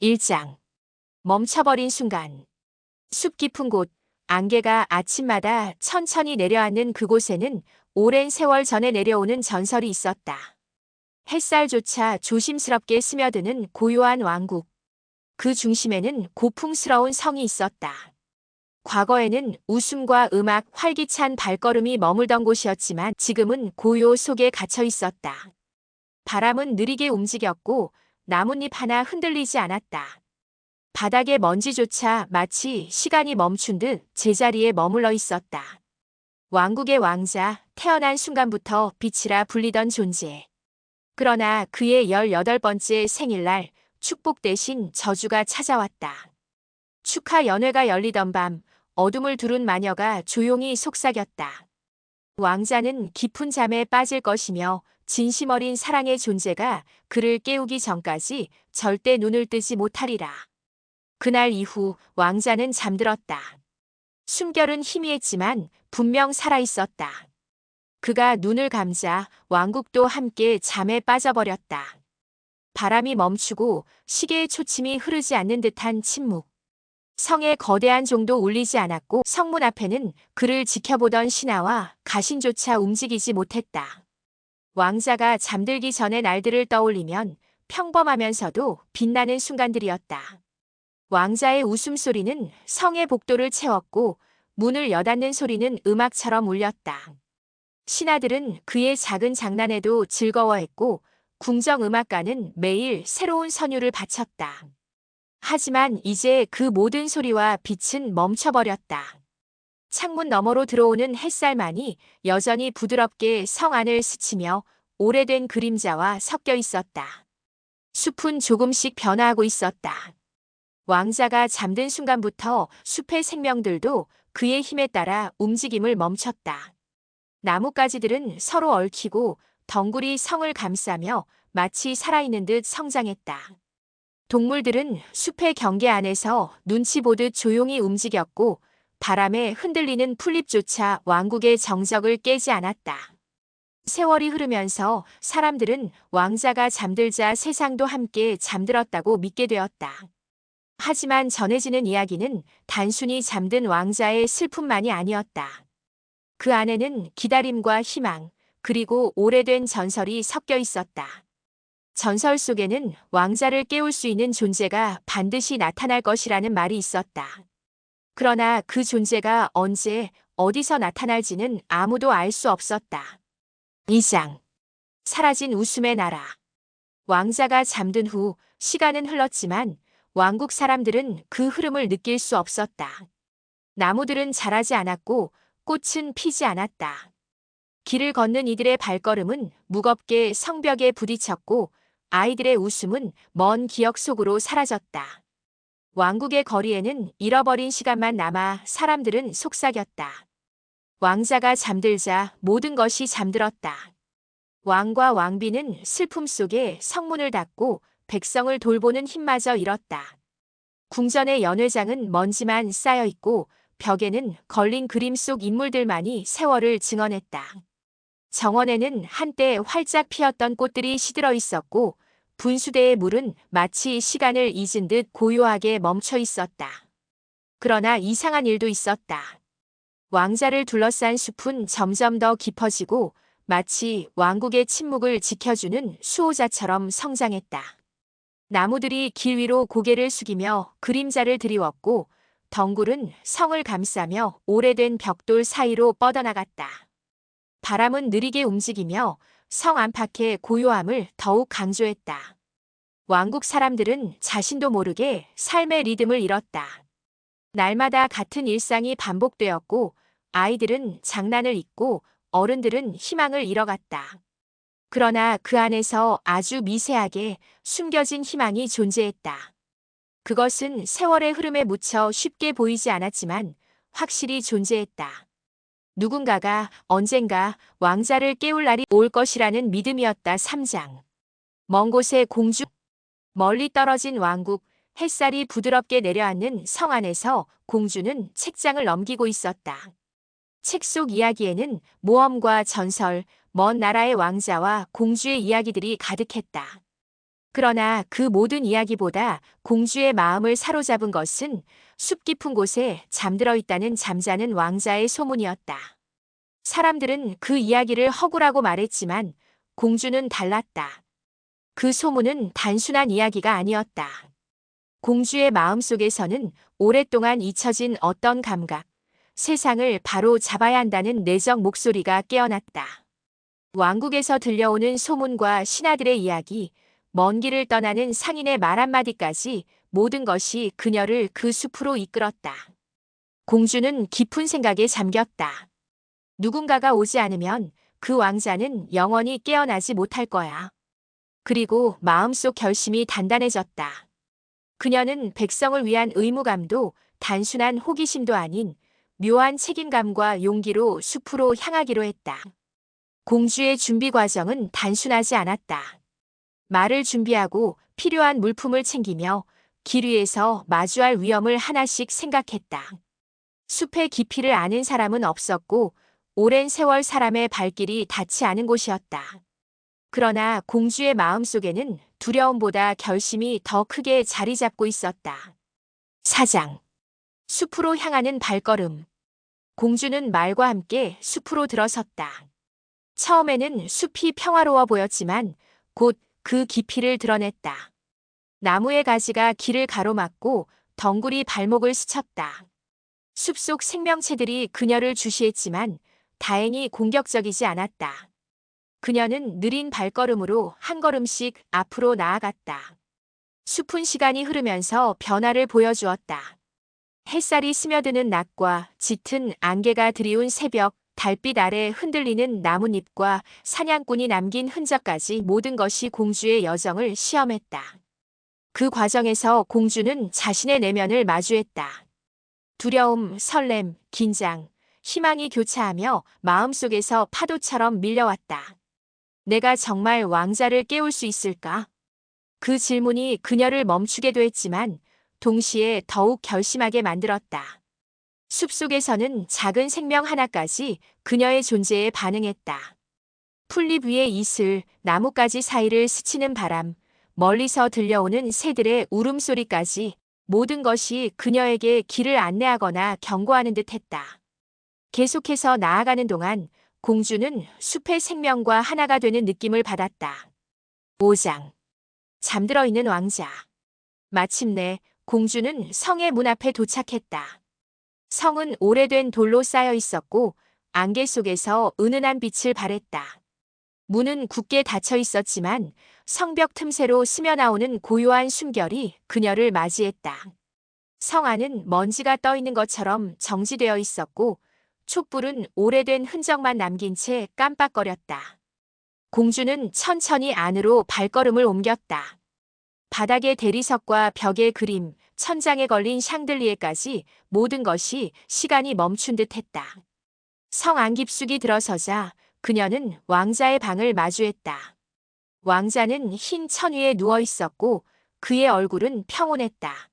1장. 멈춰버린 순간. 숲 깊은 곳, 안개가 아침마다 천천히 내려앉는 그곳에는 오랜 세월 전에 내려오는 전설이 있었다. 햇살조차 조심스럽게 스며드는 고요한 왕국. 그 중심에는 고풍스러운 성이 있었다. 과거에는 웃음과 음악, 활기찬 발걸음이 머물던 곳이었지만 지금은 고요 속에 갇혀 있었다. 바람은 느리게 움직였고 나뭇잎 하나 흔들리지 않았다. 바닥의 먼지조차 마치 시간이 멈춘 듯 제자리에 머물러 있었다. 왕국의 왕자, 태어난 순간부터 빛이라 불리던 존재. 그러나 그의 18번째 생일날 축복 대신 저주가 찾아왔다. 축하 연회가 열리던 밤, 어둠을 두른 마녀가 조용히 속삭였다. 왕자는 깊은 잠에 빠질 것이며 진심 어린 사랑의 존재가 그를 깨우기 전까지 절대 눈을 뜨지 못하리라. 그날 이후 왕자는 잠들었다. 숨결은 희미했지만 분명 살아있었다. 그가 눈을 감자 왕국도 함께 잠에 빠져버렸다. 바람이 멈추고 시계의 초침이 흐르지 않는 듯한 침묵. 성의 거대한 종도 울리지 않았고 성문 앞에는 그를 지켜보던 신하와 가신조차 움직이지 못했다. 왕자가 잠들기 전의 날들을 떠올리면 평범하면서도 빛나는 순간들이었다. 왕자의 웃음소리는 성의 복도를 채웠고 문을 여닫는 소리는 음악처럼 울렸다. 신하들은 그의 작은 장난에도 즐거워했고 궁정음악가는 매일 새로운 선율을 바쳤다. 하지만 이제 그 모든 소리와 빛은 멈춰버렸다. 창문 너머로 들어오는 햇살만이 여전히 부드럽게 성 안을 스치며 오래된 그림자와 섞여 있었다. 숲은 조금씩 변화하고 있었다. 왕자가 잠든 순간부터 숲의 생명들도 그의 힘에 따라 움직임을 멈췄다. 나뭇가지들은 서로 얽히고 덩굴이 성을 감싸며 마치 살아있는 듯 성장했다. 동물들은 숲의 경계 안에서 눈치 보듯 조용히 움직였고 바람에 흔들리는 풀잎조차 왕국의 정적을 깨지 않았다. 세월이 흐르면서 사람들은 왕자가 잠들자 세상도 함께 잠들었다고 믿게 되었다. 하지만 전해지는 이야기는 단순히 잠든 왕자의 슬픔만이 아니었다. 그 안에는 기다림과 희망, 그리고 오래된 전설이 섞여 있었다. 전설 속에는 왕자를 깨울 수 있는 존재가 반드시 나타날 것이라는 말이 있었다. 그러나 그 존재가 언제, 어디서 나타날지는 아무도 알 수 없었다. 2장. 사라진 웃음의 나라. 왕자가 잠든 후 시간은 흘렀지만 왕국 사람들은 그 흐름을 느낄 수 없었다. 나무들은 자라지 않았고 꽃은 피지 않았다. 길을 걷는 이들의 발걸음은 무겁게 성벽에 부딪혔고 아이들의 웃음은 먼 기억 속으로 사라졌다. 왕국의 거리에는 잃어버린 시간만 남아 사람들은 속삭였다. 왕자가 잠들자 모든 것이 잠들었다. 왕과 왕비는 슬픔 속에 성문을 닫고 백성을 돌보는 힘마저 잃었다. 궁전의 연회장은 먼지만 쌓여있고 벽에는 걸린 그림 속 인물들만이 세월을 증언했다. 정원에는 한때 활짝 피었던 꽃들이 시들어 있었고 분수대의 물은 마치 시간을 잊은 듯 고요하게 멈춰 있었다. 그러나 이상한 일도 있었다. 왕자를 둘러싼 숲은 점점 더 깊어지고 마치 왕국의 침묵을 지켜주는 수호자처럼 성장했다. 나무들이 길 위로 고개를 숙이며 그림자를 드리웠고 덩굴은 성을 감싸며 오래된 벽돌 사이로 뻗어나갔다. 바람은 느리게 움직이며 성 안팎의 고요함을 더욱 강조했다. 왕국 사람들은 자신도 모르게 삶의 리듬을 잃었다. 날마다 같은 일상이 반복되었고 아이들은 장난을 잊고 어른들은 희망을 잃어갔다. 그러나 그 안에서 아주 미세하게 숨겨진 희망이 존재했다. 그것은 세월의 흐름에 묻혀 쉽게 보이지 않았지만 확실히 존재했다. 누군가가 언젠가 왕자를 깨울 날이 올 것이라는 믿음이었다. 3장. 먼 곳의 공주. 멀리 떨어진 왕국, 햇살이 부드럽게 내려앉는 성 안에서 공주는 책장을 넘기고 있었다. 책 속 이야기에는 모험과 전설, 먼 나라의 왕자와 공주의 이야기들이 가득했다. 그러나 그 모든 이야기보다 공주의 마음을 사로잡은 것은 숲 깊은 곳에 잠들어 있다는 잠자는 왕자의 소문이었다. 사람들은 그 이야기를 허구라고 말했지만 공주는 달랐다. 그 소문은 단순한 이야기가 아니었다. 공주의 마음속에서는 오랫동안 잊혀진 어떤 감각, 세상을 바로 잡아야 한다는 내적 목소리가 깨어났다. 왕국에서 들려오는 소문과 신하들의 이야기, 먼 길을 떠나는 상인의 말 한마디까지 모든 것이 그녀를 그 숲으로 이끌었다. 공주는 깊은 생각에 잠겼다. 누군가가 오지 않으면 그 왕자는 영원히 깨어나지 못할 거야. 그리고 마음속 결심이 단단해졌다. 그녀는 백성을 위한 의무감도 단순한 호기심도 아닌 묘한 책임감과 용기로 숲으로 향하기로 했다. 공주의 준비 과정은 단순하지 않았다. 말을 준비하고 필요한 물품을 챙기며 길 위에서 마주할 위험을 하나씩 생각했다. 숲의 깊이를 아는 사람은 없었고 오랜 세월 사람의 발길이 닿지 않은 곳이었다. 그러나 공주의 마음속에는 두려움보다 결심이 더 크게 자리 잡고 있었다. 사장. 숲으로 향하는 발걸음. 공주는 말과 함께 숲으로 들어섰다. 처음에는 숲이 평화로워 보였지만 곧 그 깊이를 드러냈다. 나무의 가지가 길을 가로막고 덩굴이 발목을 스쳤다. 숲속 생명체들이 그녀를 주시했지만 다행히 공격적이지 않았다. 그녀는 느린 발걸음으로 한 걸음씩 앞으로 나아갔다. 숲은 시간이 흐르면서 변화를 보여주었다. 햇살이 스며드는 낮과 짙은 안개가 드리운 새벽, 달빛 아래 흔들리는 나뭇잎과 사냥꾼이 남긴 흔적까지 모든 것이 공주의 여정을 시험했다. 그 과정에서 공주는 자신의 내면을 마주했다. 두려움, 설렘, 긴장, 희망이 교차하며 마음속에서 파도처럼 밀려왔다. 내가 정말 왕자를 깨울 수 있을까? 그 질문이 그녀를 멈추게도 했지만 동시에 더욱 결심하게 만들었다. 숲속에서는 작은 생명 하나까지 그녀의 존재에 반응했다. 풀잎 위의 이슬, 나뭇가지 사이를 스치는 바람, 멀리서 들려오는 새들의 울음소리까지 모든 것이 그녀에게 길을 안내하거나 경고하는 듯했다. 계속해서 나아가는 동안 공주는 숲의 생명과 하나가 되는 느낌을 받았다. 5장. 잠들어 있는 왕자. 마침내 공주는 성의 문 앞에 도착했다. 성은 오래된 돌로 쌓여 있었고 안개 속에서 은은한 빛을 발했다. 문은 굳게 닫혀 있었지만 성벽 틈새로 스며나오는 고요한 숨결이 그녀를 맞이했다. 성 안은 먼지가 떠 있는 것처럼 정지되어 있었고 촛불은 오래된 흔적만 남긴 채 깜빡거렸다. 공주는 천천히 안으로 발걸음을 옮겼다. 바닥의 대리석과 벽의 그림, 천장에 걸린 샹들리에까지 모든 것이 시간이 멈춘 듯 했다. 성 안 깊숙이 들어서자 그녀는 왕자의 방을 마주했다. 왕자는 흰 천 위에 누워 있었고 그의 얼굴은 평온했다.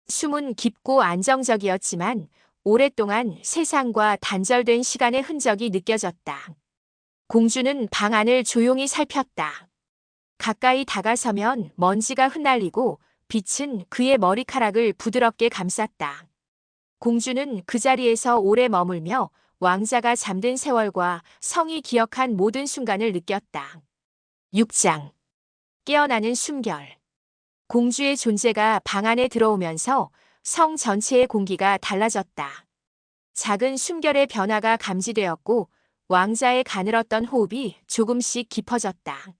숨은 깊고 안정적이었지만 오랫동안 세상과 단절된 시간의 흔적이 느껴졌다. 공주는 방 안을 조용히 살폈다. 가까이 다가서면 먼지가 흩날리고 빛은 그의 머리카락을 부드럽게 감쌌다. 공주는 그 자리에서 오래 머물며 왕자가 잠든 세월과 성이 기억한 모든 순간을 느꼈다. 6장. 깨어나는 숨결. 공주의 존재가 방 안에 들어오면서 성 전체의 공기가 달라졌다. 작은 숨결의 변화가 감지되었고 왕자의 가늘었던 호흡이 조금씩 깊어졌다.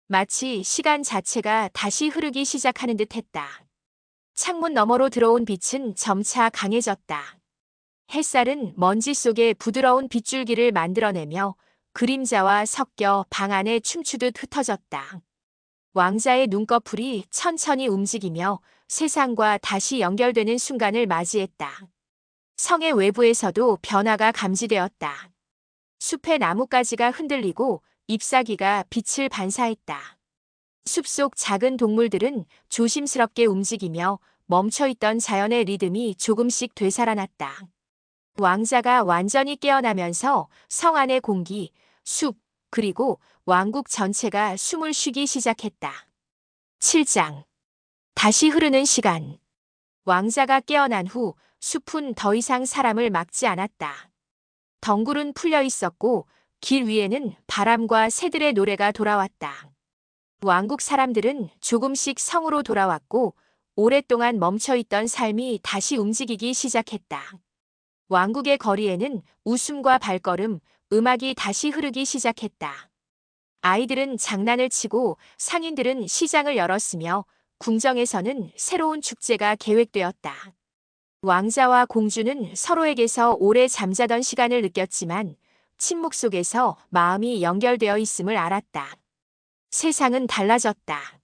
마치 시간 자체가 다시 흐르기 시작하는 듯 했다. 창문 너머로 들어온 빛은 점차 강해졌다. 햇살은 먼지 속에 부드러운 빗줄기를 만들어내며 그림자와 섞여 방 안에 춤추듯 흩어졌다. 왕자의 눈꺼풀이 천천히 움직이며 세상과 다시 연결되는 순간을 맞이했다. 성의 외부에서도 변화가 감지되었다. 숲의 나뭇가지가 흔들리고 잎사귀가 빛을 반사했다. 숲속 작은 동물들은 조심스럽게 움직이며 멈춰있던 자연의 리듬이 조금씩 되살아났다. 왕자가 완전히 깨어나면서 성 안의 공기, 숲, 그리고 왕국 전체가 숨을 쉬기 시작했다. 7장. 다시 흐르는 시간. 왕자가 깨어난 후 숲은 더 이상 사람을 막지 않았다. 덩굴은 풀려 있었고 길 위에는 바람과 새들의 노래가 돌아왔다. 왕국 사람들은 조금씩 성으로 돌아왔고 오랫동안 멈춰있던 삶이 다시 움직이기 시작했다. 왕국의 거리에는 웃음과 발걸음, 음악이 다시 흐르기 시작했다. 아이들은 장난을 치고 상인들은 시장을 열었으며 궁정에서는 새로운 축제가 계획되었다. 왕자와 공주는 서로에게서 오래 잠자던 시간을 느꼈지만 침묵 속에서 마음이 연결되어 있음을 알았다. 세상은 달라졌다.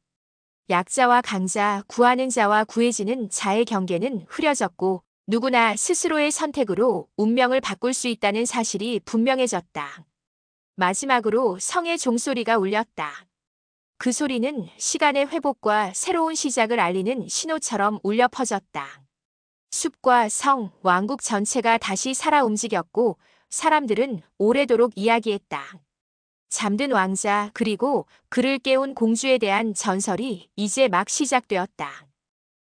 약자와 강자, 구하는 자와 구해지는 자의 경계는 흐려졌고 누구나 스스로의 선택으로 운명을 바꿀 수 있다는 사실이 분명해졌다. 마지막으로 성의 종소리가 울렸다. 그 소리는 시간의 회복과 새로운 시작을 알리는 신호처럼 울려 퍼졌다. 숲과 성, 왕국 전체가 다시 살아 움직였고 사람들은 오래도록 이야기했다. 잠든 왕자 그리고 그를 깨운 공주에 대한 전설이 이제 막 시작되었다.